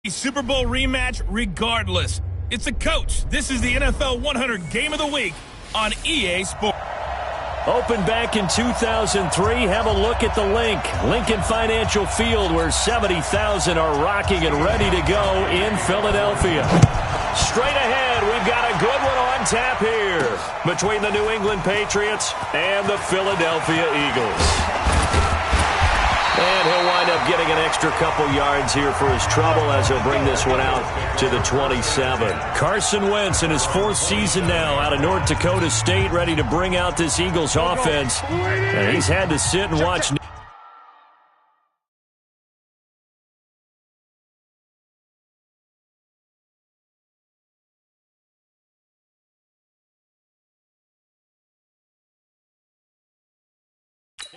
Super Bowl rematch regardless. It's a coach. This is the NFL 100 Game of the Week on EA Sports. Opened back in 2003. Have a look at the link. Lincoln Financial Field, where 70,000 are rocking and ready to go in Philadelphia. Straight ahead, we've got a good one on tap here between the New England Patriots and the Philadelphia Eagles. And he'll wind up getting an extra couple yards here for his trouble as he'll bring this one out to the 27. Carson Wentz in his fourth season now out of North Dakota State, ready to bring out this Eagles offense. And he's had to sit and watch.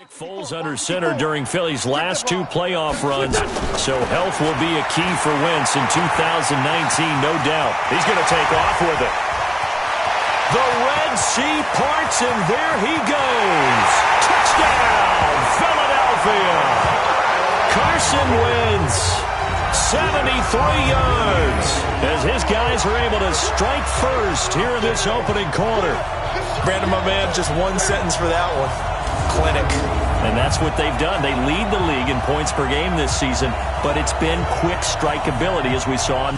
Nick Foles under center during Philly's last two playoff runs, so health will be a key for Wentz in 2019, no doubt. He's going to take off with it. The Red Sea parts, and there he goes. Touchdown, Philadelphia. Carson Wentz, 73 yards, as his guys are able to strike first here in this opening quarter. Brandon, my man, just one sentence for that one. Clinic. And that's what they've done. They lead the league in points per game this season, but it's been quick strikeability as we saw.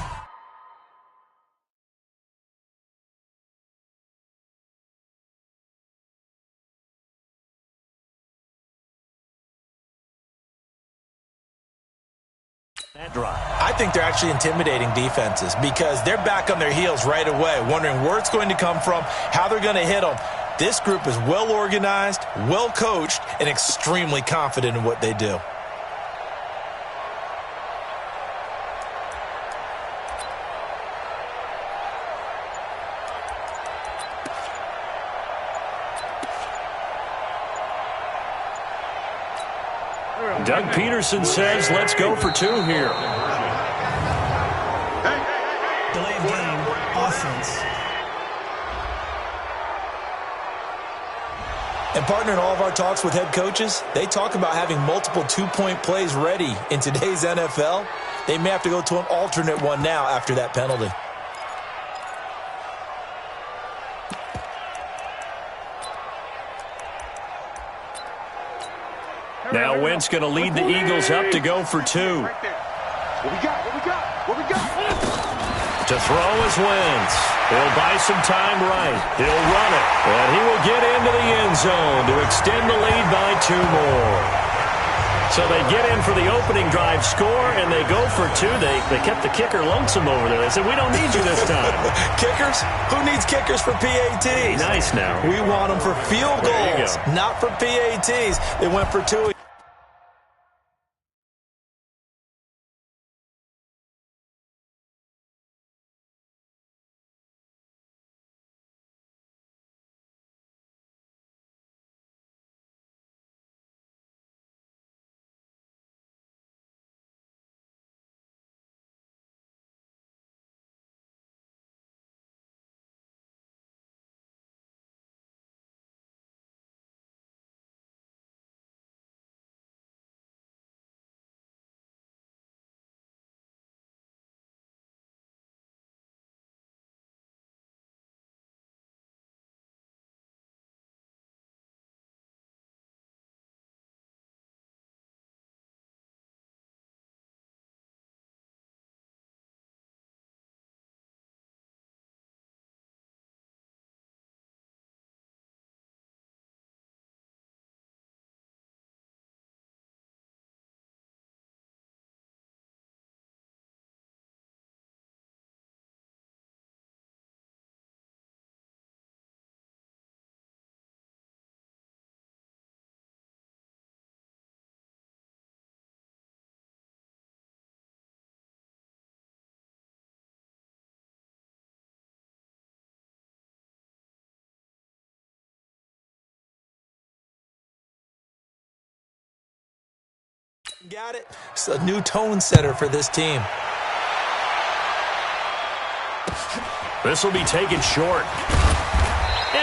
That drive. I think they're actually intimidating defenses because they're back on their heels right away, wondering where it's going to come from, how they're going to hit them. This group is well organized, well coached, and extremely confident in what they do. Doug Peterson says, let's go for two here. Delayed game, offense. And partner, in all of our talks with head coaches, they talk about having multiple two-point plays ready in today's NFL. They may have to go to an alternate one now after that penalty. Now Wentz going to lead the Eagles up to go for two. To throw is Wentz. He'll buy some time right. He'll run it. And he will get into the end zone to extend the lead by two more. So they get in for the opening drive score, and they go for two. They kept the kicker lonesome over there. They said, we don't need you this time. Kickers? Who needs kickers for PATs? Nice now. We want them for field goals, not for PATs. They went for two. Got it. It's a new tone setter for this team. This will be taken short.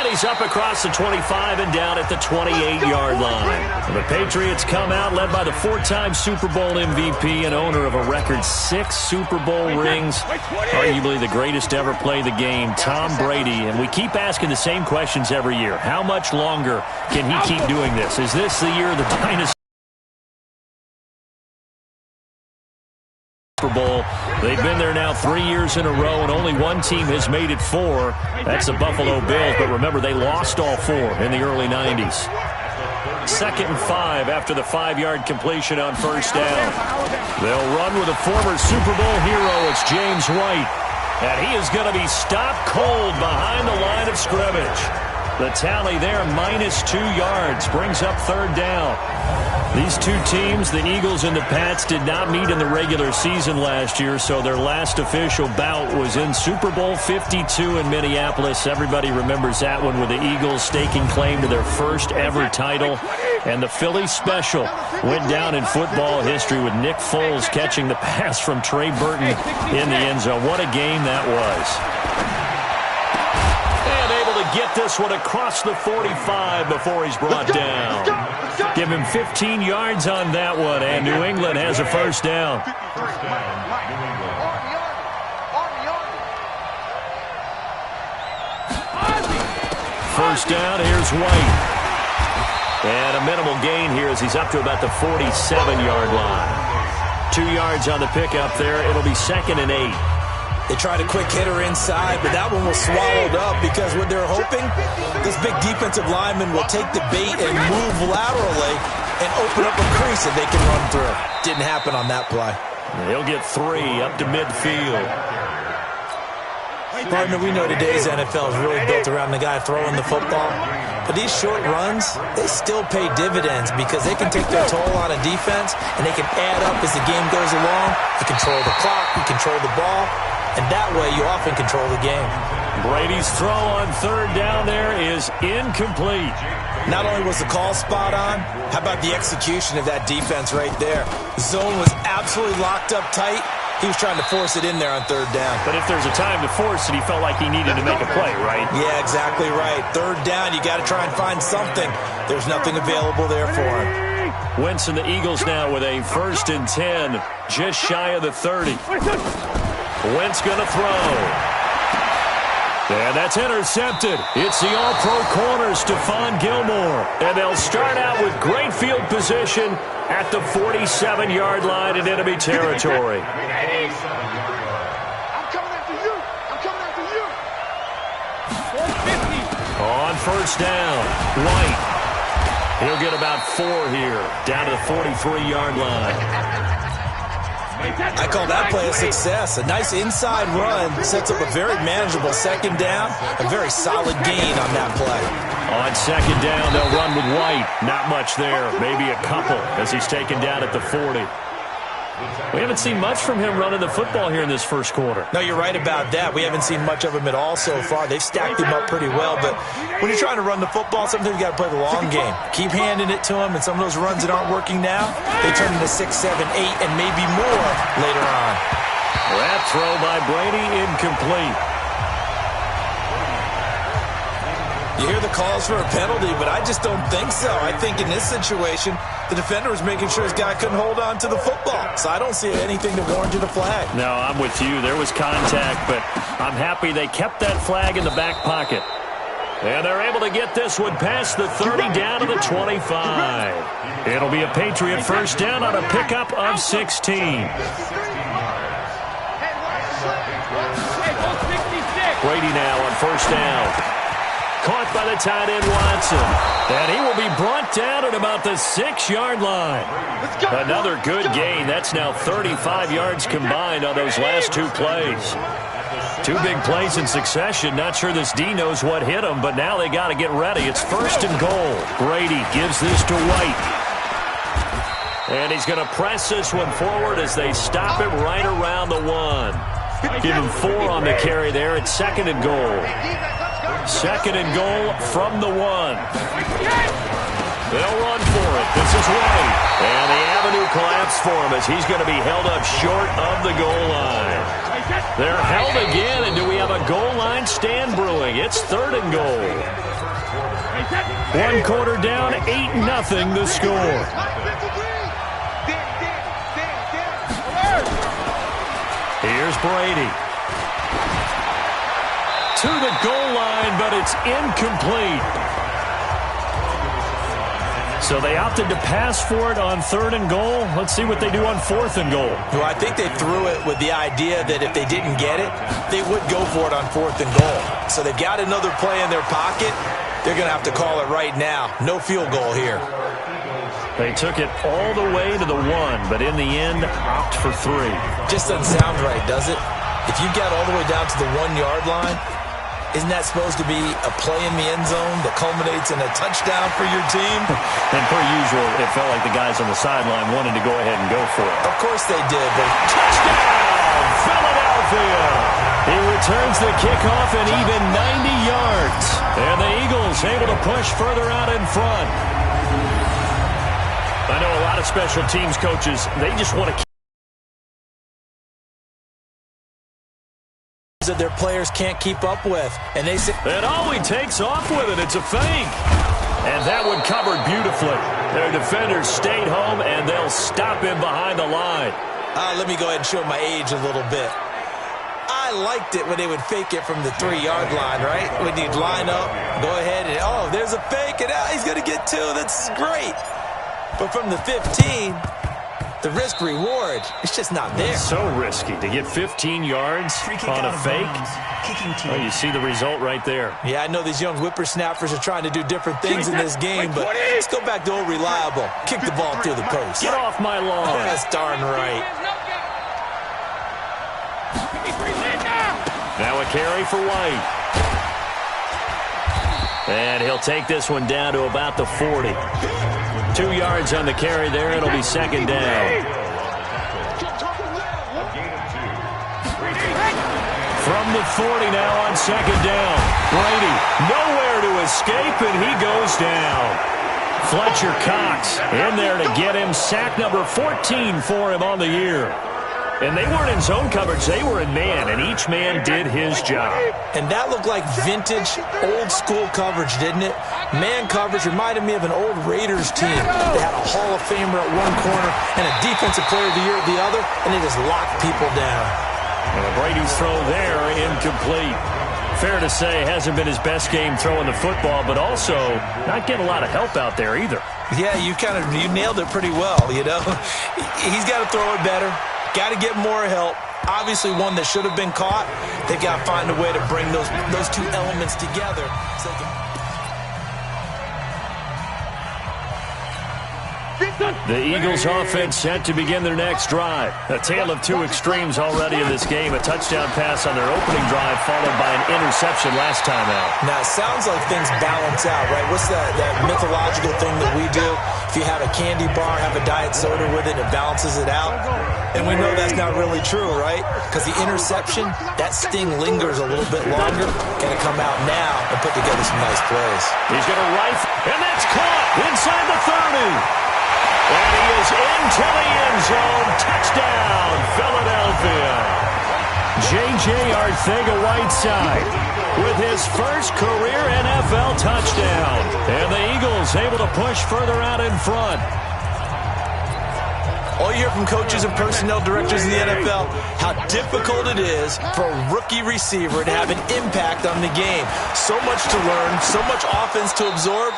And he's up across the 25 and down at the 28-yard line. The Patriots come out led by the 4-time Super Bowl MVP and owner of a record 6 Super Bowl rings, arguably the greatest to ever play the game, Tom Brady. And we keep asking the same questions every year. How much longer can he keep doing this? Is this the year of the dynasty? Super Bowl. They've been there now 3 years in a row, and only one team has made it 4. That's the Buffalo Bills, but remember, they lost all 4 in the early 90s. 2nd and 5 after the 5-yard completion on first down. They'll run with a former Super Bowl hero. It's James White, and he is going to be stopped cold behind the line of scrimmage. The tally there, -2 yards, brings up 3rd down. These two teams, the Eagles and the Pats, did not meet in the regular season last year, so their last official bout was in Super Bowl 52 in Minneapolis. Everybody remembers that one with the Eagles staking claim to their first ever title. And the Philly special went down in football history with Nick Foles catching the pass from Trey Burton in the end zone. What a game that was. And able to get this one across the 45 before he's brought down. Give him 15 yards on that one, and New England has a first down. First down, here's White. And a minimal gain here as he's up to about the 47-yard line. 2 yards on the pickup there. It'll be 2nd and 8. They tried a quick hitter inside, but that one was swallowed up because what they're hoping, this big defensive lineman will take the bait and move laterally and open up a crease that they can run through. Didn't happen on that play. He'll get 3 up to midfield. Partner, we know today's NFL is really built around the guy throwing the football. But these short runs, they still pay dividends because they can take their toll on a defense and they can add up as the game goes along. You control the clock, you control the ball, and that way you often control the game. Brady's throw on 3rd down there is incomplete. Not only was the call spot on, how about the execution of that defense right there? The zone was absolutely locked up tight. He was trying to force it in there on 3rd down. But if there's a time to force it, he felt like he needed to make a play, right? Yeah, exactly right. 3rd down, you got to try and find something. There's nothing available there for him. Wentz and the Eagles now with a 1st and 10, just shy of the 30. Wentz going to throw. And that's intercepted. It's the all-pro corner, Stephon Gilmore. And they'll start out with great field position at the 47-yard line in enemy territory. I'm coming after you. I'm coming after you. 450. On first down, White. He'll get about 4 here, down to the 43-yard line. I call that play a success. A nice inside run sets up a very manageable 2nd down. A very solid gain on that play. On 2nd down, they'll run with White. Not much there. Maybe a couple as he's taken down at the 40. We haven't seen much from him running the football here in this first quarter. No, you're right about that. We haven't seen much of him at all so far. They've stacked him up pretty well. But when you're trying to run the football, sometimes you got to play the long game. Keep handing it to him, and some of those runs that aren't working now, they turn into 6, 7, 8, and maybe more later on. That throw by Brady incomplete. You hear the calls for a penalty, but I just don't think so. I think in this situation, the defender was making sure his guy couldn't hold on to the football. So I don't see anything that warranted a flag. No, I'm with you. There was contact, but I'm happy they kept that flag in the back pocket. And they're able to get this one past the 30 down to the 25. It'll be a Patriot first down on a pickup of 16. Brady now on first down. Caught by the tight end Watson. And he will be brought down at about the 6-yard line. Another good gain. That's now 35 yards combined on those last 2 plays. 2 big plays in succession. Not sure this D knows what hit him, but now they got to get ready. It's 1st and goal. Brady gives this to White. And he's going to press this one forward as they stop him right around the 1. Give him 4 on the carry there. It's 2nd and goal. 2nd and goal from the 1. They'll run for it. This is White. And the avenue collapsed for him as he's going to be held up short of the goal line. They're held again, and do we have a goal line stand brewing? It's 3rd and goal. 1 quarter down, 8-0 the score. Here's Brady. To the goal line, but it's incomplete. So they opted to pass for it on 3rd and goal. Let's see what they do on 4th and goal. Well, I think they threw it with the idea that if they didn't get it, they would go for it on 4th and goal. So they've got another play in their pocket. They're going to have to call it right now. No field goal here. They took it all the way to the 1, but in the end, opt for 3. Just doesn't sound right, does it? If you get all the way down to the 1-yard line, isn't that supposed to be a play in the end zone that culminates in a touchdown for your team? And per usual, it felt like the guys on the sideline wanted to go ahead and go for it. Of course they did, but touchdown, Philadelphia! He returns the kickoff and even 90 yards. And the Eagles able to push further out in front. I know a lot of special teams coaches, they just want to keep that their players can't keep up with. And they say, and all he takes off with it, it's a fake. And that one covered beautifully. Their defenders stayed home, and they'll stop him behind the line. Let me go ahead and show my age a little bit. I liked it when they would fake it from the 3-yard line, right? When you'd line up, go ahead, and oh, there's a fake, and he's going to get 2. That's great. But from the 15, the risk-reward, it's just not there. It's so risky to get 15 yards on a fake. Well, you see the result right there. Yeah, I know these young whippersnappers are trying to do different things in this game, but let's go back to old reliable. Kick the ball through the post. Get off my lawn. That's darn right. Now a carry for White. And he'll take this one down to about the 40. 2 yards on the carry there. It'll be 2nd down. From the 40 now on 2nd down. Brady nowhere to escape, and he goes down. Fletcher Cox in there to get him. Sack number 14 for him on the year. And they weren't in zone coverage. They were in man, and each man did his job. And that looked like vintage, old-school coverage, didn't it? Man coverage reminded me of an old Raiders team. They had a Hall of Famer at one corner and a Defensive Player of the Year at the other, and they just locked people down. And Brady's throw there, incomplete. Fair to say, hasn't been his best game throwing the football, but also not getting a lot of help out there either. Yeah, you nailed it pretty well, you know. He's got to throw it better. Got to get more help. Obviously one that should have been caught. They've got to find a way to bring those two elements together so they can... The Eagles offense set to begin their next drive. A tale of two extremes already in this game. A touchdown pass on their opening drive followed by an interception last time out. Now, it sounds like things balance out, right? What's that mythological thing that we do? If you have a candy bar, have a diet soda with it, it balances it out. And we know that's not really true, right? Because the interception, that sting lingers a little bit longer. Got to come out now and put together some nice plays. He's going to rifle, and that's caught inside the 30. And he is into the end zone. Touchdown, Philadelphia. J.J. Arcega-Whiteside with his first career NFL touchdown. And the Eagles able to push further out in front. All you hear from coaches and personnel directors in the NFL, how difficult it is for a rookie receiver to have an impact on the game. So much to learn, so much offense to absorb.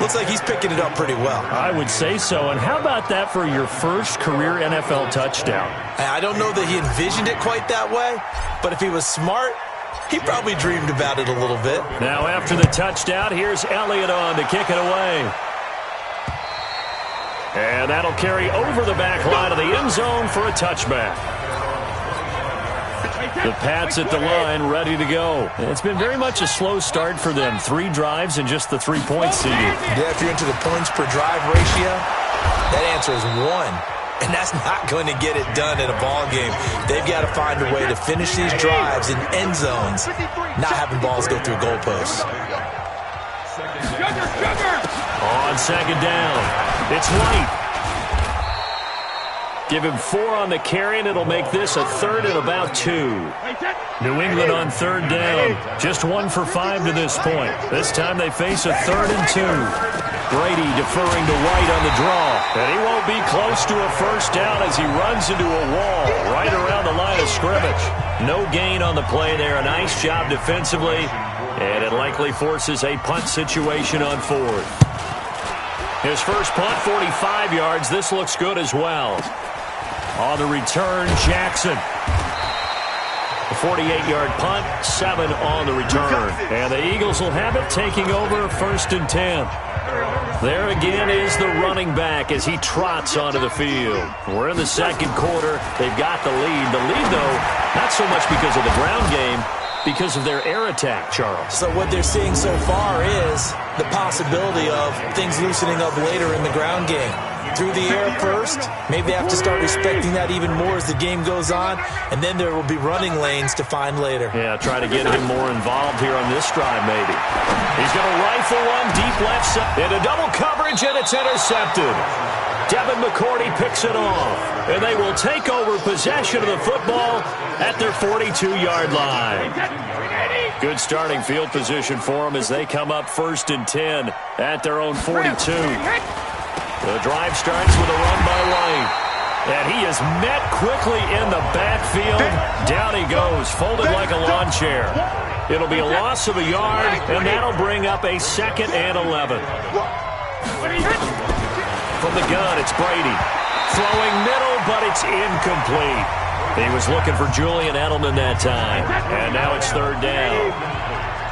Looks like he's picking it up pretty well. I would say so. And how about that for your first career NFL touchdown? I don't know that he envisioned it quite that way, but if he was smart, he probably dreamed about it a little bit. Now after the touchdown, here's Elliott on to kick it away. And that'll carry over the back line of the end zone for a touchback. The Pats at the line, ready to go. It's been very much a slow start for them. 3 drives and just the 3 points seeded. Yeah, if you're into the points per drive ratio, that answer is 1. And that's not going to get it done in a ball game. They've got to find a way to finish these drives in end zones, not having balls go through goalposts. On second down, it's White. Give him 4 on the carry, and it'll make this a third and about 2. New England on third down. Just 1 for 5 to this point. This time they face a 3rd and 2. Brady deferring to White on the draw. And he won't be close to a first down as he runs into a wall right around the line of scrimmage. No gain on the play there. A nice job defensively. And it likely forces a punt situation on 4th. His first punt, 45 yards. This looks good as well. On the return, Jackson. A 48-yard punt, 7 on the return. And the Eagles will have it, taking over 1st and 10. There again is the running back as he trots onto the field. We're in the second quarter. They've got the lead. The lead, though, not so much because of the ground game, because of their air attack, Charles. So what they're seeing so far is the possibility of things loosening up later in the ground game. Through the air first, maybe they have to start respecting that even more as the game goes on, and then there will be running lanes to find later. Yeah, try to get him more involved here on this drive maybe. He's going to rifle one deep left side into double coverage, and it's intercepted. Devin McCourty picks it off, and they will take over possession of the football at their 42-yard line. Good starting field position for them as they come up 1st and 10 at their own 42. The drive starts with a run by White. And he is met quickly in the backfield. Down he goes, folded like a lawn chair. It'll be a loss of a yard, and that'll bring up a 2nd and 11. From the gun, it's Brady. Throwing middle, but it's incomplete. He was looking for Julian Edelman that time. And now it's 3rd down.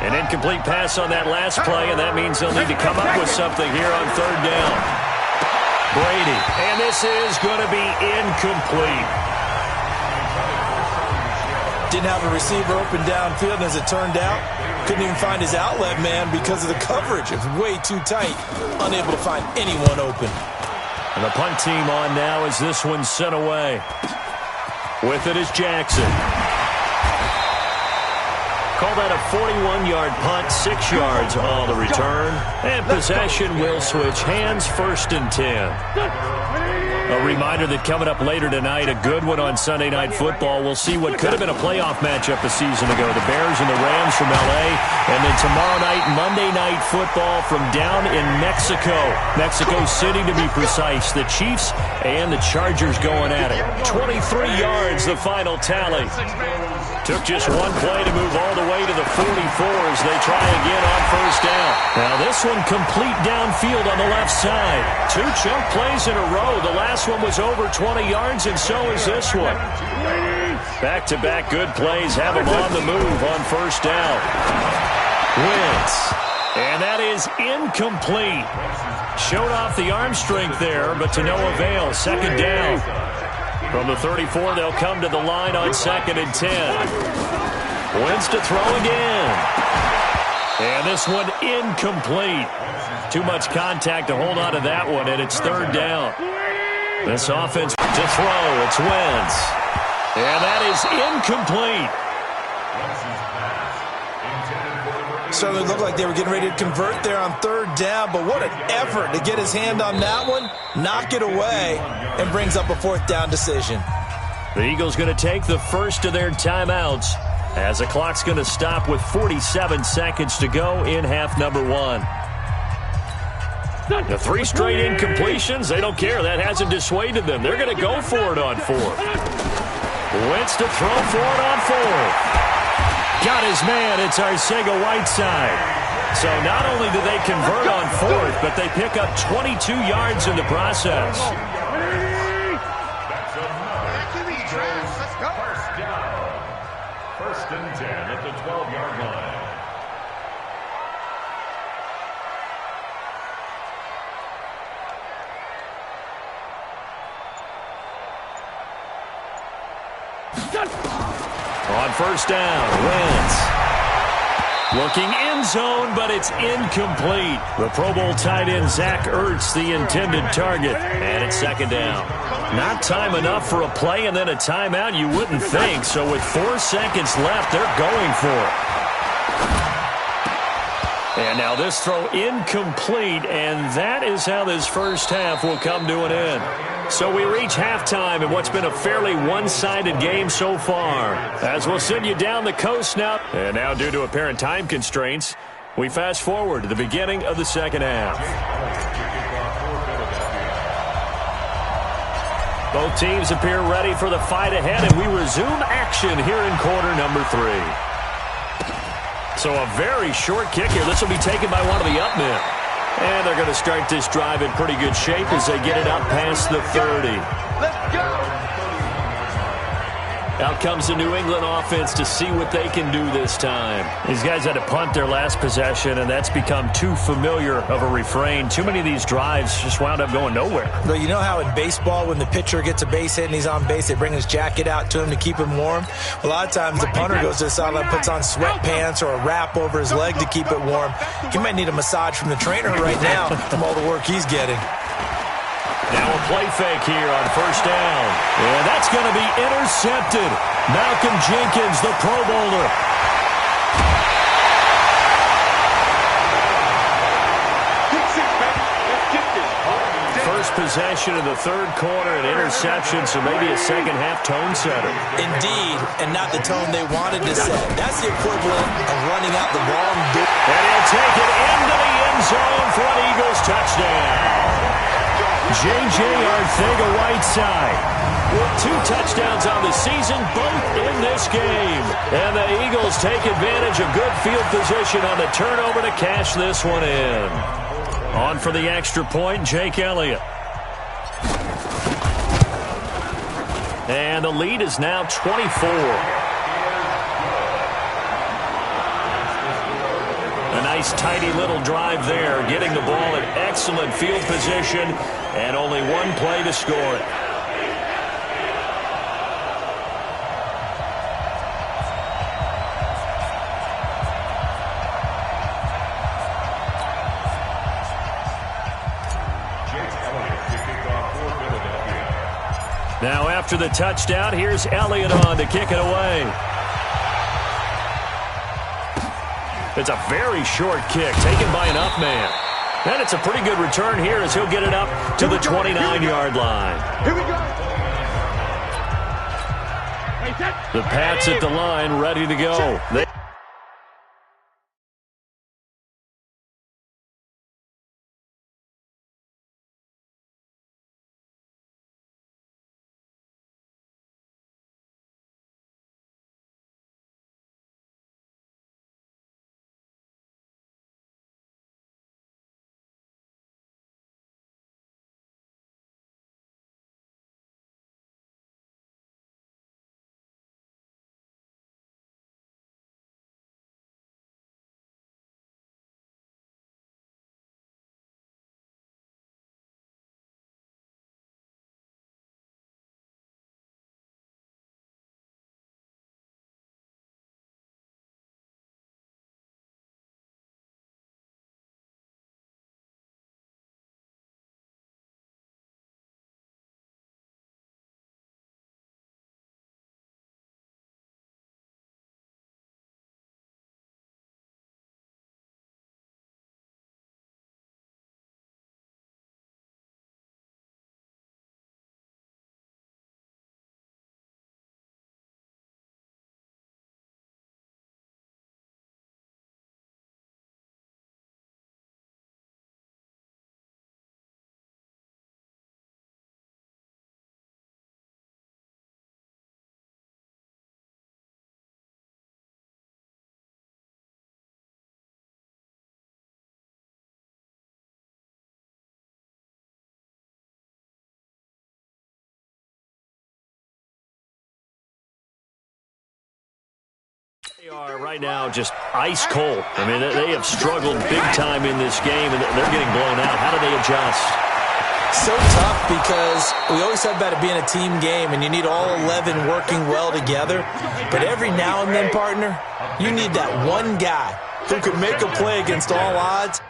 An incomplete pass on that last play, and that means they'll need to come up with something here on 3rd down. Brady, and this is going to be incomplete. Didn't have a receiver open downfield, and as it turned out, couldn't even find his outlet man because of the coverage. It was way too tight, unable to find anyone open. And the punt team on now as this one's sent away. With it is Jackson. Call that a 41-yard punt, 6 yards on the return. And possession will switch hands, 1st and 10. A reminder that coming up later tonight, a good one on Sunday Night Football. We'll see what could have been a playoff matchup a season ago. The Bears and the Rams from L.A. And then tomorrow night, Monday Night Football from down in Mexico. Mexico City, to be precise. The Chiefs and the Chargers going at it. 23 yards, the final tally. Took just one play to move all the way to the 44 as they try again on 1st down. Now this one complete downfield on the left side. 2 chunk plays in a row. The last one was over 20 yards, and so is this one. Back-to-back good plays have them on the move on 1st down. Wentz. And that is incomplete. Showed off the arm strength there, but to no avail. 2nd down. From the 34, they'll come to the line on 2nd and 10. Wentz to throw again. And this one incomplete. Too much contact to hold on to that one, and it's 3rd down. This offense to throw, it's Wentz. And that is incomplete. Certainly looked like they were getting ready to convert there on 3rd down, but what an effort to get his hand on that one, knock it away, and brings up a 4th down decision. The Eagles going to take the first of their timeouts as the clock's going to stop with 47 seconds to go in half number 1. The 3 straight incompletions, they don't care. That hasn't dissuaded them. They're going to go for it on 4th. Wentz to throw for it on 4th. Got his man. It's Arcega-Whiteside. So not only do they convert on 4th, but they pick up 22 yards in the process. First and 10 at the 12-yard line. On 1st down, Wentz. Looking end zone, but it's incomplete. The Pro Bowl tight end Zach Ertz, the intended target. And it's 2nd down. Not time enough for a play and then a timeout, you wouldn't think. So with 4 seconds left, they're going for it. And now this throw incomplete, and that is how this first half will come to an end. So we reach halftime in what's been a fairly one-sided game so far. As we'll send you down the coast now. And now, due to apparent time constraints, we fast forward to the beginning of the second half. Both teams appear ready for the fight ahead, and we resume action here in quarter number 3. So a very short kick here. This will be taken by one of the up men. And they're going to start this drive in pretty good shape as they get it up past the 30. Let's go. Out comes the New England offense to see what they can do this time. These guys had to punt their last possession, and that's become too familiar of a refrain. Too many of these drives just wound up going nowhere. But you know how in baseball, when the pitcher gets a base hit and he's on base, they bring his jacket out to him to keep him warm? A lot of times the punter goes to the sideline, puts on sweatpants or a wrap over his leg to keep it warm. He might need a massage from the trainer right now from all the work he's getting. Now a play fake here on first down. And that's going to be intercepted. Malcolm Jenkins, the Pro Bowler. First possession of the third quarter, an interception, so maybe a second-half tone setter. Indeed, and not the tone they wanted to set. That's the equivalent of running out the wrong door. And he'll take it into the end zone for an Eagles touchdown. J.J. Arcega-Whiteside with 2 touchdowns on the season, both in this game. And the Eagles take advantage of good field position on the turnover to cash this one in. On for the extra point, Jake Elliott. And the lead is now 24. A nice, tidy little drive there, getting the ball in excellent field position, and only one play to score it. Now after the touchdown, here's Elliott on to kick it away. It's a very short kick taken by an up man. And it's a pretty good return here as he'll get it up to the 29-yard line. Here we go. The Pats at the line, ready to go. They are right now just ice cold. I mean, they have struggled big time in this game, and they're getting blown out. How do they adjust? So tough because we always talk about it being a team game, and you need all 11 working well together. But every now and then, partner, you need that one guy who could make a play against all odds.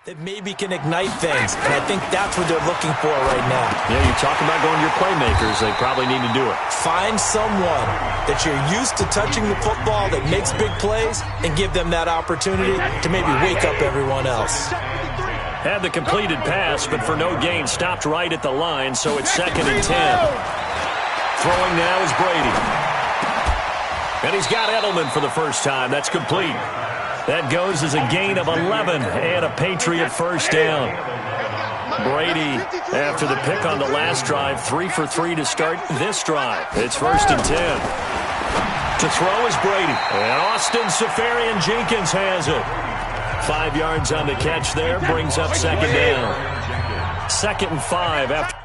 that maybe can ignite things, and I think that's what they're looking for right now. Yeah, you talk about going to your playmakers. They probably need to do it. Find someone that you're used to touching the football that makes big plays and give them that opportunity to maybe wake up everyone else. Had the completed pass, but for no gain, stopped right at the line, so it's 2nd and 10. Throwing now is Brady. And he's got Edelman for the first time. That's complete. That goes as a gain of 11 and a Patriot first down. Brady, after the pick on the last drive, 3 for 3 to start this drive. It's 1st and 10. To throw is Brady. And Austin Seferian-Jenkins has it. 5 yards on the catch there, brings up 2nd down. 2nd and 5 after.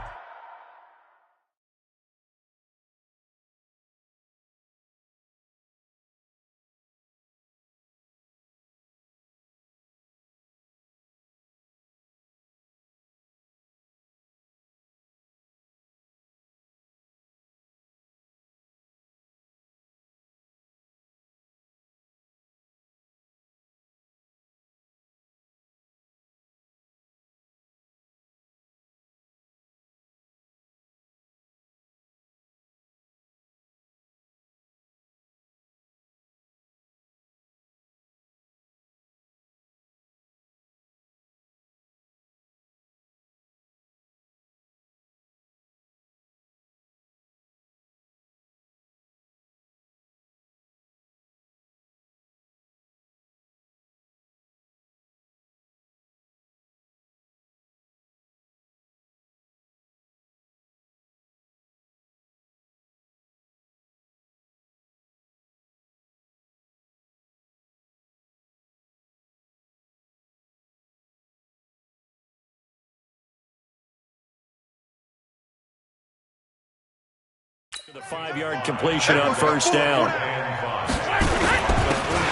The 5-yard completion on first down.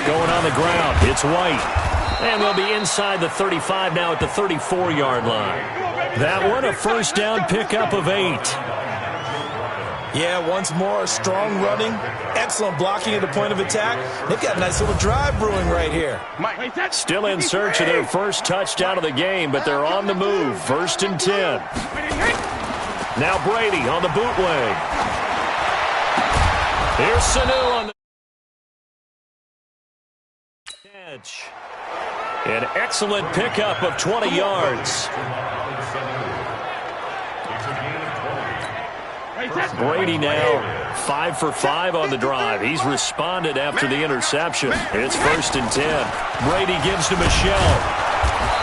Going on the ground, it's White. And they'll be inside the 35 now at the 34-yard line. That one a first down pickup of 8. Yeah, once more, strong running, excellent blocking at the point of attack. They've got a nice little drive brewing right here. Still in search of their first touchdown of the game, but they're on the move. 1st and 10. Now Brady on the bootleg. Here's Sanu on the catch. An excellent pickup of 20 yards. Brady now 5 for 5 on the drive. He's responded after the interception. It's 1st and 10. Brady gives to Michelle.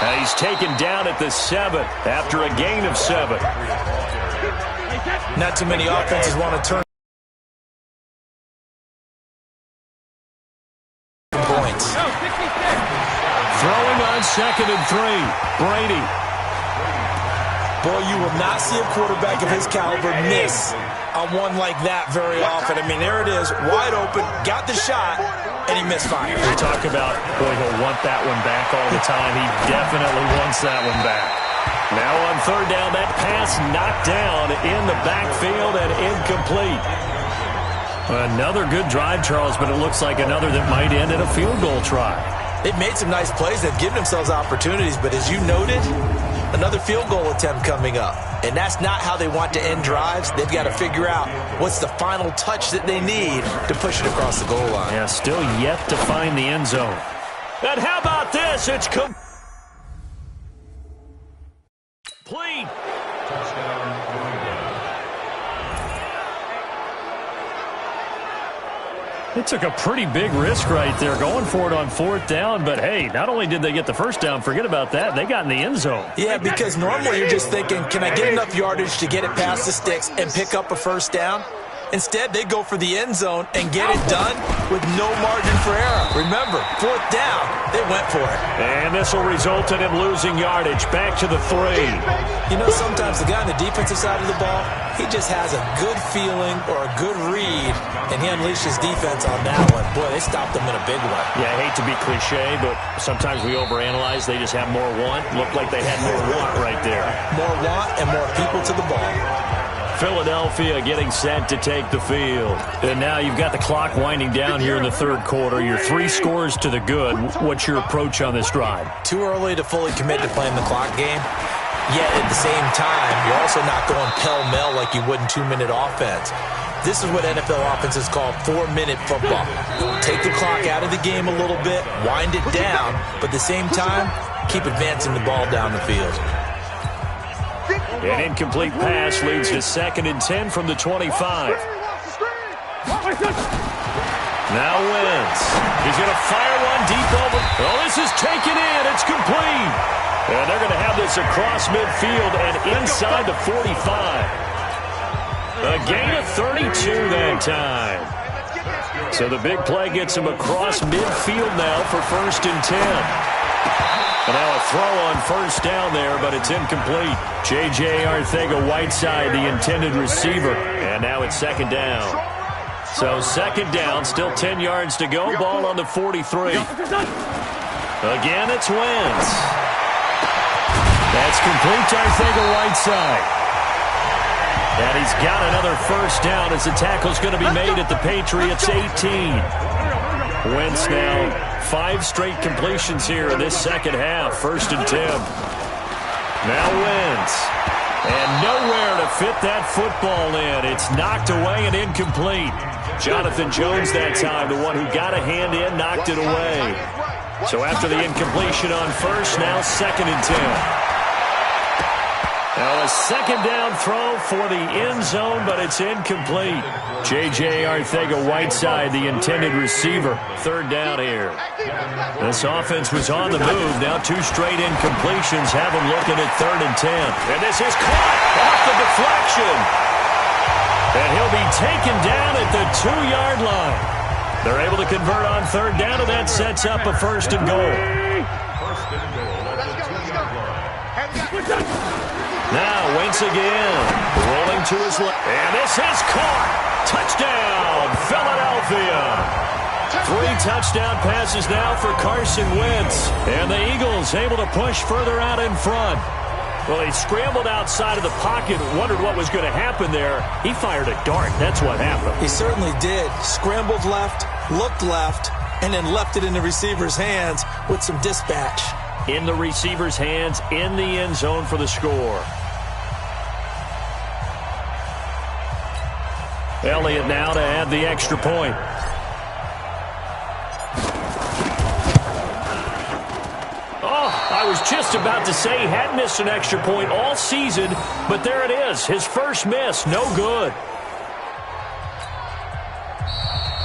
And he's taken down at the 7 after a gain of 7. Not too many offenses want to turn points. Throwing on 2nd and 3. Brady. Boy, you will not see a quarterback of his caliber miss on one like that very often. I mean, there it is, wide open, got the shot, and he misfired. We talk about, boy, he'll want that one back all the time. He definitely wants that one back. Now on 3rd down, that pass knocked down in the backfield and incomplete. Another good drive, Charles, but it looks like another that might end in a field goal try. They've made some nice plays. They've given themselves opportunities, but as you noted, another field goal attempt coming up. And that's not how they want to end drives. They've got to figure out what's the final touch that they need to push it across the goal line. Yeah, still yet to find the end zone. And how about this? It's complete. It took a pretty big risk right there going for it on 4th down, but hey, not only did they get the first down, forget about that, they got in the end zone. Yeah, because normally you're just thinking, can I get enough yardage to get it past the sticks and pick up a first down? Instead, they go for the end zone and get it done with no margin for error. Remember, 4th down, they went for it. And this will result in him losing yardage. Back to the 3. You know, sometimes the guy on the defensive side of the ball, he just has a good feeling or a good read, and he unleashed his defense on that one. Boy, they stopped him in a big one. Yeah, I hate to be cliche, but sometimes we overanalyze. They just have more want. Looked like they had more want right there. More want and more people to the ball. Philadelphia getting set to take the field. And now you've got the clock winding down here in the third quarter. You're 3 scores to the good. What's your approach on this drive? Too early to fully commit to playing the clock game. Yet at the same time, you're also not going pell-mell like you would in 2-minute offense. This is what NFL offenses call 4-minute football. Take the clock out of the game a little bit, wind it down, but at the same time, keep advancing the ball down the field. An incomplete pass leads to 2nd and 10 from the 25. Now Wentz. He's going to fire one deep over. Oh, this is taken in. It's complete. And they're going to have this across midfield and inside the 45. A gain of 32 that time. So the big play gets him across midfield now for 1st and 10. And now a throw on 1st down there, but it's incomplete. J.J. Arcega-Whiteside, the intended receiver. And now it's 2nd down. So 2nd down, still 10 yards to go. Ball on the 43. Again, it's Wentz. That's complete to Arcega-Whiteside. And he's got another 1st down as the tackle's going to be made at the Patriots' 18. Wentz now 5 straight completions here in this second half. 1st and 10. Now Wentz. And nowhere to fit that football in. It's knocked away and incomplete. Jonathan Jones that time, the one who got a hand in, knocked it away. So after the incompletion on 1st, now 2nd and 10. Now a 2nd down throw for the end zone, but it's incomplete. J.J. Arcega-Whiteside, the intended receiver. 3rd down here. This offense was on the move. Now 2 straight incompletions have them looking at 3rd and 10. And this is caught off the deflection. And he'll be taken down at the 2-yard line. They're able to convert on 3rd down, and that sets up a 1st and goal. Now Wentz again, rolling to his left. And this is caught. Touchdown, Philadelphia. 3 touchdown passes now for Carson Wentz. And the Eagles able to push further out in front. Well, he scrambled outside of the pocket, wondered what was going to happen there. He fired a dart. That's what happened. He certainly did. Scrambled left, looked left, and then left it in the receiver's hands with some dispatch. In the receiver's hands, in the end zone for the score. Elliott now to add the extra point. Oh, I was just about to say he had missed an extra point all season, but there it is. His first miss, no good.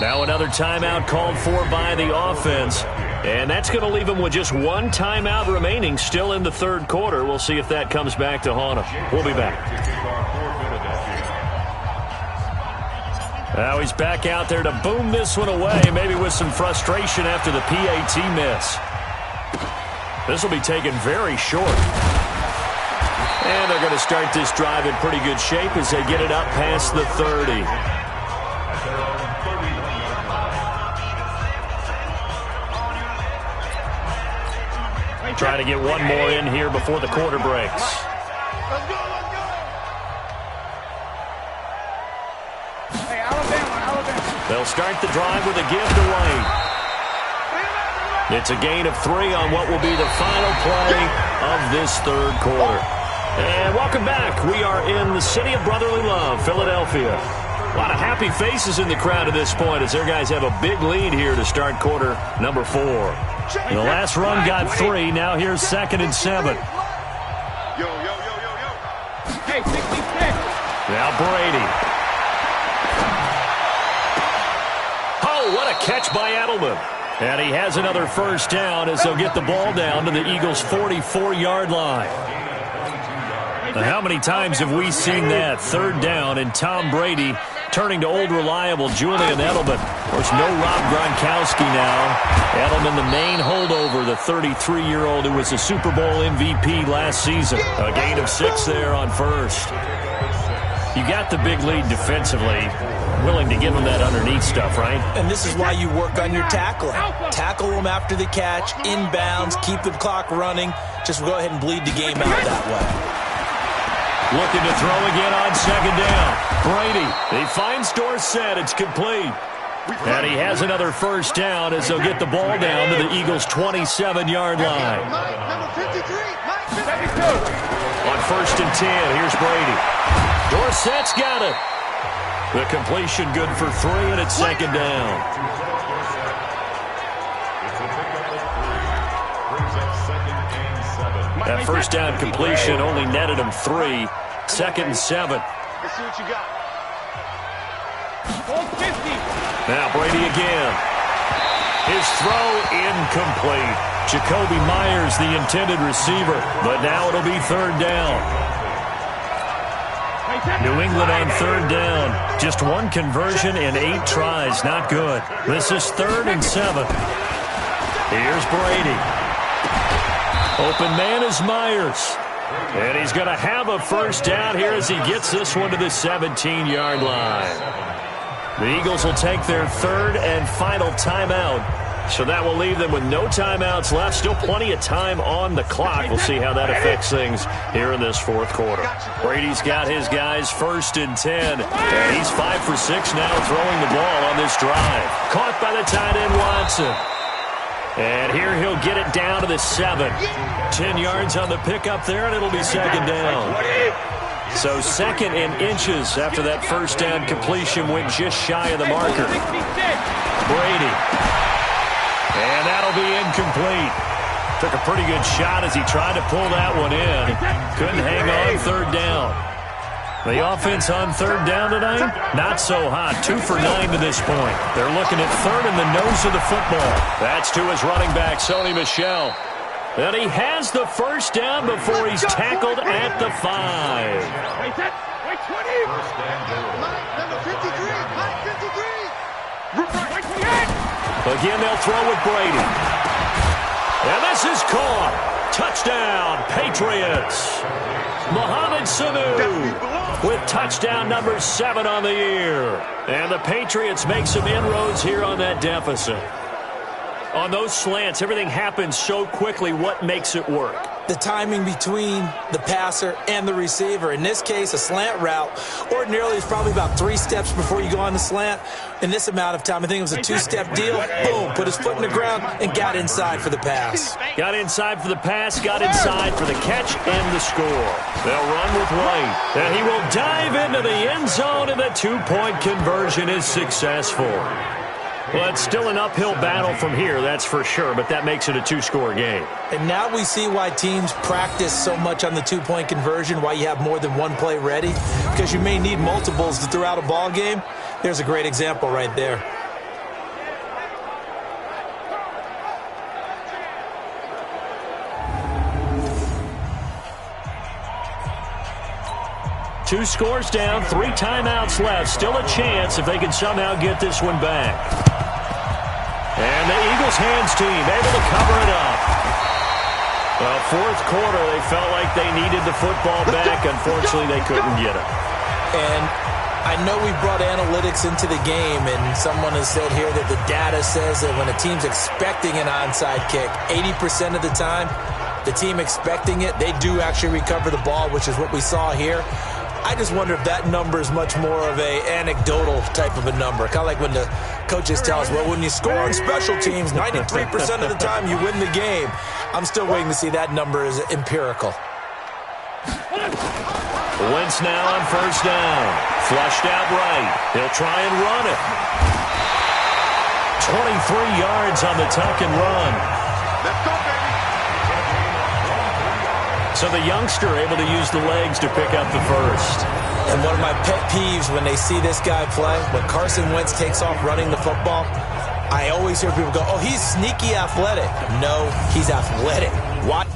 Now another timeout called for by the offense. And that's going to leave him with just 1 timeout remaining still in the 3rd quarter. We'll see if that comes back to haunt him. We'll be back. Now he's back out there to boom this one away, maybe with some frustration after the PAT miss. This will be taken very short. And they're going to start this drive in pretty good shape as they get it up past the 30. Trying to get one more in here before the quarter breaks. Let's go, let's go. Hey, Alabama. They'll start the drive with a gift away. It's a gain of 3 on what will be the final play of this 3rd quarter. And welcome back. We are in the city of brotherly love, Philadelphia. A lot of happy faces in the crowd at this point as their guys have a big lead here to start quarter number 4. The last run got 3. Now here's 2nd and 7. Yo. Hey, 66. Now Brady. Oh, what a catch by Edelman. And he has another 1st down as they'll get the ball down to the Eagles' 44-yard line. Now, how many times have we seen that 3rd down and Tom Brady turning to old reliable Julian Edelman? Of course, no Rob Gronkowski now. Edelman, the main holdover, the 33-year-old who was a Super Bowl MVP last season. A gain of 6 there on 1st. You got the big lead defensively. Willing to give him that underneath stuff, right? And this is why you work on your tackling. Tackle them after the catch, inbounds, keep the clock running. Just go ahead and bleed the game out that way. Looking to throw again on second down. Brady, he finds Dorsett. It's complete. And he has another first down as they'll get the ball down to the Eagles' 27-yard line. Number 53, Mike 52. On first and 10, here's Brady. Dorsett's got it. The completion good for 3, and it's second down. That first down completion only netted him 3. Second and 7. Let's see what you got. 50. Now Brady again. His throw incomplete. Jacoby Myers, the intended receiver, but now it'll be third down. New England on third down. Just one conversion in 8 tries. Not good. This is third and 7. Here's Brady. Open man is Myers. And he's going to have a first down here as he gets this one to the 17-yard line. The Eagles will take their third and final timeout. So that will leave them with no timeouts left. Still plenty of time on the clock. We'll see how that affects things here in this fourth quarter. Brady's got his guys first and 10. And he's 5 for 6 now throwing the ball on this drive. Caught by the tight end Watson. And here he'll get it down to the 7. 10 yards on the pickup there, and it'll be second down. So second in inches after that first down completion went just shy of the marker. Brady. And that'll be incomplete. Took a pretty good shot as he tried to pull that one in. Couldn't hang on third down. The offense on third down tonight, not so hot. 2 for 9 to this point. They're looking at third in the nose of the football. That's to his running back, Sony Michel. And he has the first down before he's tackled at the 5. Wait, 20. Mike, number 53, Mike 53. Wait, 28. Again, they'll throw with Brady. And this is caught. Touchdown, Patriots. Mohamed Sanu with touchdown number 7 on the year. And the Patriots make some inroads here on that deficit. On those slants, everything happens so quickly. What makes it work? The timing between the passer and the receiver. In this case, a slant route ordinarily is probably about 3 steps before you go on the slant. In this amount of time, I think it was a 2-step deal. Boom, put his foot in the ground and got inside for the pass. Got inside for the pass, got inside for the catch and the score. They'll run with White. And he will dive into the end zone, and the 2-point conversion is successful. Well, it's still an uphill battle from here, that's for sure, but that makes it a 2-score game. And now we see why teams practice so much on the 2-point conversion, why you have more than one play ready, because you may need multiples to throw out a ball game. There's a great example right there. Two scores down, 3 timeouts left. Still a chance if they can somehow get this one back. And the Eagles hands team able to cover it up. Well, fourth quarter, they felt like they needed the football back. Unfortunately, they couldn't get it. And I know we brought analytics into the game, and someone has said here that the data says that when a team's expecting an onside kick, 80% of the time, the team expecting it, they do actually recover the ball, which is what we saw here. I just wonder if that number is much more of a anecdotal type of a number. Kind of like when the coaches tell us, well, when you score on special teams, 93% of the time you win the game. I'm still waiting to see that number is empirical. Wentz now on first down. Flushed out right. He'll try and run it. 23 yards on the tuck and run. Let's go, baby. So the youngster able to use the legs to pick up the first. And one of my pet peeves when they see this guy play, when Carson Wentz takes off running the football, I always hear people go, oh, he's sneaky athletic. No, he's athletic. Watch.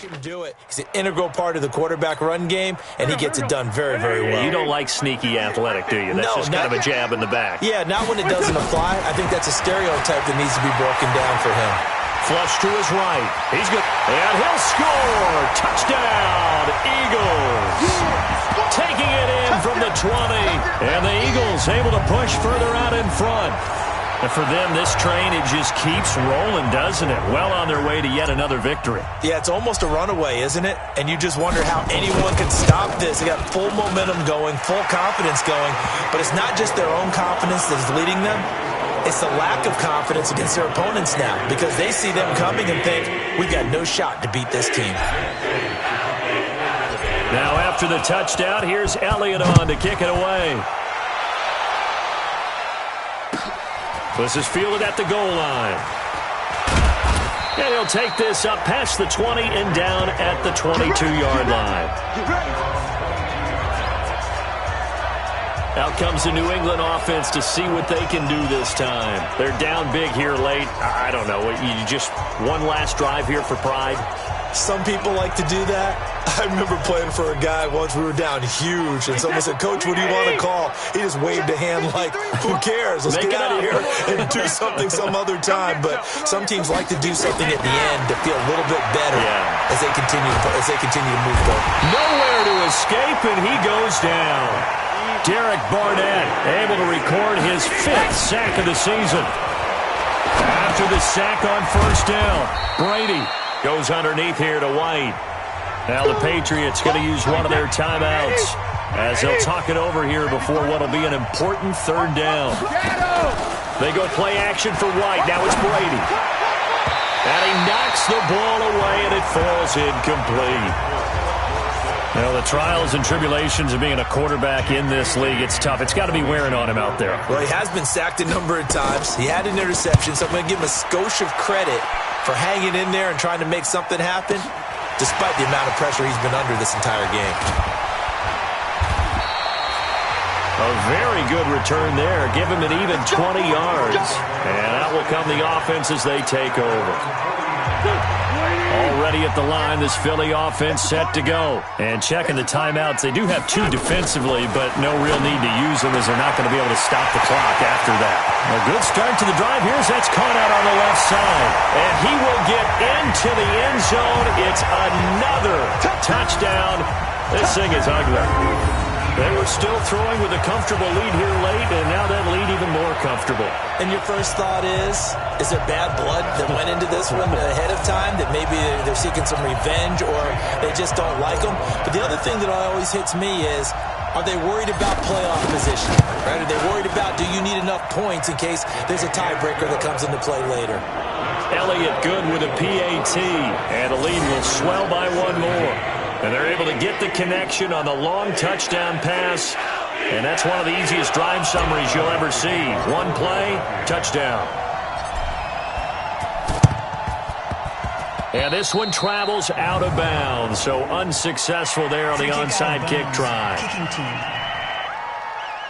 watch him do it. He's an integral part of the quarterback run game, and he gets it done very, very well. You don't like sneaky athletic, do you? That's just kind of a jab in the back. Yeah, not when it doesn't apply. I think that's a stereotype that needs to be broken down for him. Flush to his right. He's good. And he'll score. Touchdown, Eagles. Taking it in from the 20. And the Eagles able to push further out in front. And for them, this train, it just keeps rolling, doesn't it? Well on their way to yet another victory. Yeah, it's almost a runaway, isn't it? And you just wonder how anyone can stop this. They got full momentum going, full confidence going. But it's not just their own confidence that's leading them. It's the lack of confidence against their opponents now because they see them coming and think, we've got no shot to beat this team. Now after the touchdown, here's Elliott on to kick it away. This is fielded at the goal line. And he'll take this up past the 20 and down at the 22-yard line. Out comes the New England offense to see what they can do this time. They're down big here late. I don't know. You just one last drive here for pride? Some people like to do that. I remember playing for a guy once. We were down huge, and someone said, Coach, what do you want to call? He just waved a hand like, who cares? Let's get out of here and do something some other time. But some teams like to do something at the end to feel a little bit better as they continue to move forward. Nowhere to escape, and he goes down. Derek Barnett able to record his 5th sack of the season. After the sack on first down, Brady goes underneath here to White. Now the Patriots going to use one of their timeouts as they'll talk it over here before what will be an important 3rd down. They go play action for White. Now it's Brady. And he knocks the ball away, and it falls incomplete. You know, the trials and tribulations of being a quarterback in this league, it's tough. It's got to be wearing on him out there. Well, he has been sacked a number of times. He had an interception, so I'm going to give him a skosh of credit for hanging in there and trying to make something happen, despite the amount of pressure he's been under this entire game. A very good return there. Give him an even 20 yards. And out will come the offense as they take over. Already at the line, this Philly offense set to go. And checking the timeouts, they do have 2 defensively, but no real need to use them as they're not going to be able to stop the clock after that. A good start to the drive. Here's that's caught out on the left side. And he will get into the end zone. It's another touchdown. This thing is ugly. They were still throwing with a comfortable lead here late, and now that lead even more comfortable. And your first thought is there bad blood that went into this one ahead of time, that maybe they're seeking some revenge or they just don't like them? But the other thing that always hits me is, are they worried about playoff position? Right? Are they worried about, do you need enough points in case there's a tiebreaker that comes into play later? Elliott good with a PAT, and the lead will swell by 1 more. And they're able to get the connection on the long touchdown pass. And that's one of the easiest drive summaries you'll ever see. 1 play, touchdown. And this one travels out of bounds. So unsuccessful there on the onside kick try.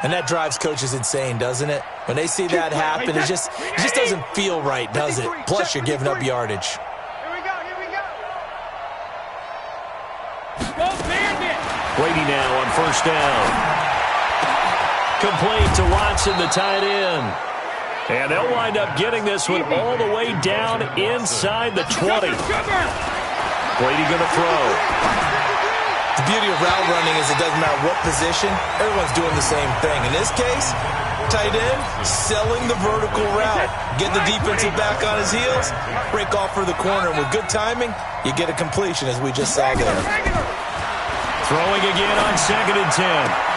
And that drives coaches insane, doesn't it? When they see that happen, it just doesn't feel right, does it? Plus, you're giving up yardage. Brady now on first down. Complete to Watson, the tight end. And they'll wind up getting this one all the way down inside the 20. Brady going to throw. The beauty of route running is it doesn't matter what position, everyone's doing the same thing. In this case, tight end, selling the vertical route. Get the defensive back on his heels, break off for the corner. And with good timing, you get a completion, as we just saw there. Throwing again on 2nd and 10.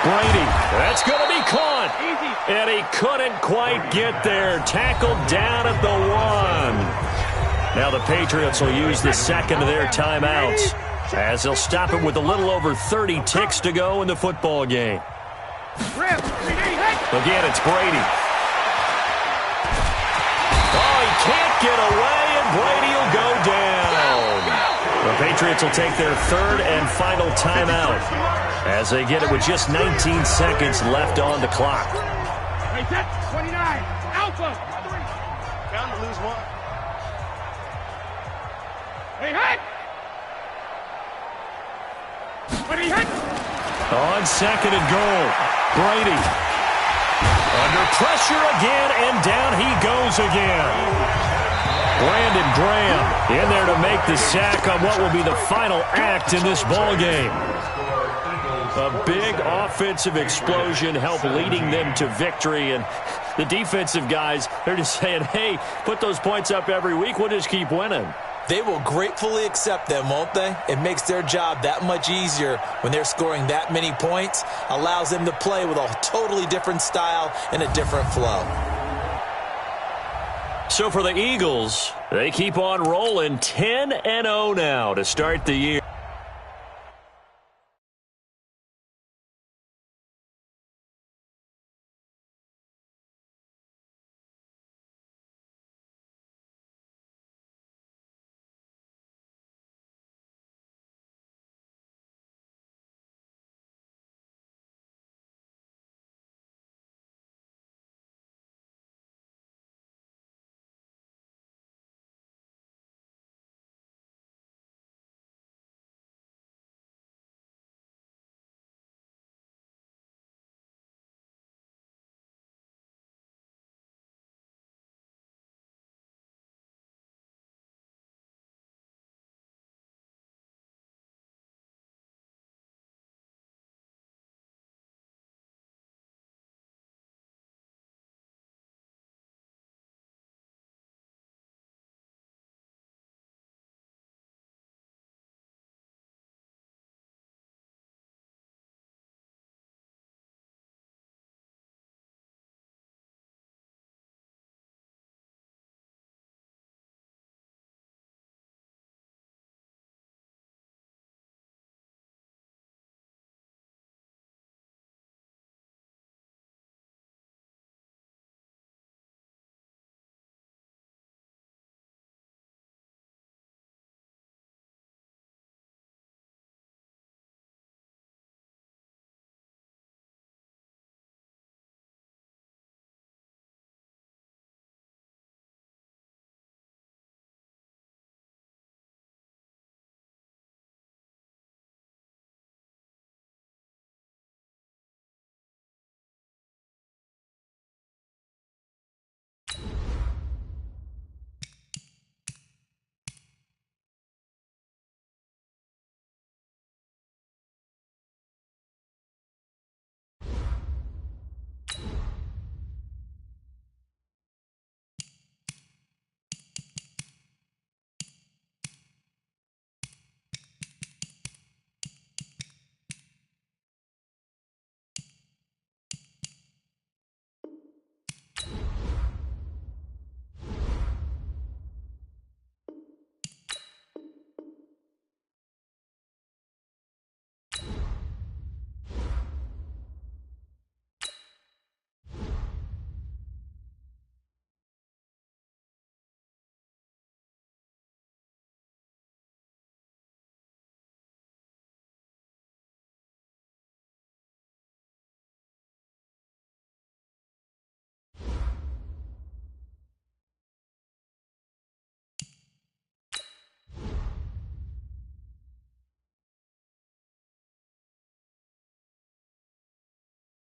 Brady, that's going to be caught. And he couldn't quite get there. Tackled down at the 1. Now the Patriots will use the second of their timeouts as they'll stop it with a little over 30 ticks to go in the football game. Again, it's Brady. Oh, he can't get away, and Brady will go down. The Patriots will take their 3rd and final timeout as they get it with just 19 seconds left on the clock. 29, Alpha. Down to lose 1. Hey, hey! On second and goal, Brady. Under pressure again, and down he goes again. Brandon Graham in there to make the sack on what will be the final act in this ball game. A big offensive explosion helped leading them to victory, and the defensive guys, they're just saying, hey, put those points up every week, we'll just keep winning. They will gratefully accept them, won't they? It makes their job that much easier when they're scoring that many points, allows them to play with a totally different style and a different flow. So for the Eagles, they keep on rolling 10-0 now to start the year.